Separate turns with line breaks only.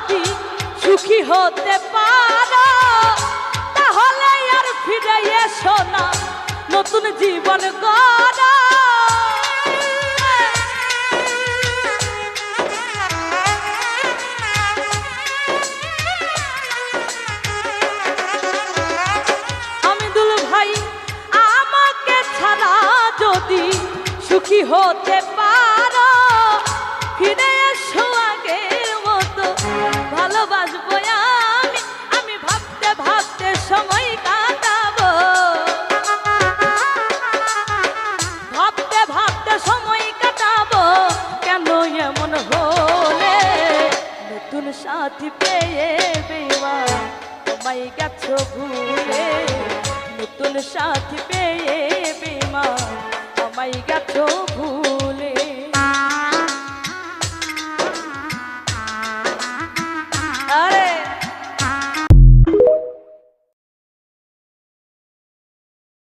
যদি সুখী হতে পারো তাহলে আর ফিরে এসো না, নতুন জীবন গড়ো। যদি সুখী হতে পারো ফিরে এসো আগের মতো, ভালোবাসবো আমি, আমি ভাবতে ভাবতে সময় কাটাবো, ভাবতে ভাবতে সময় কাটাবো। কেন এমন হলে নতুন সাথী পেয়ে বেঈমান আমায় গেছো ভুলে, নতুন সাথী পেয়ে বেঈমান আমায় গেছো ভুলে।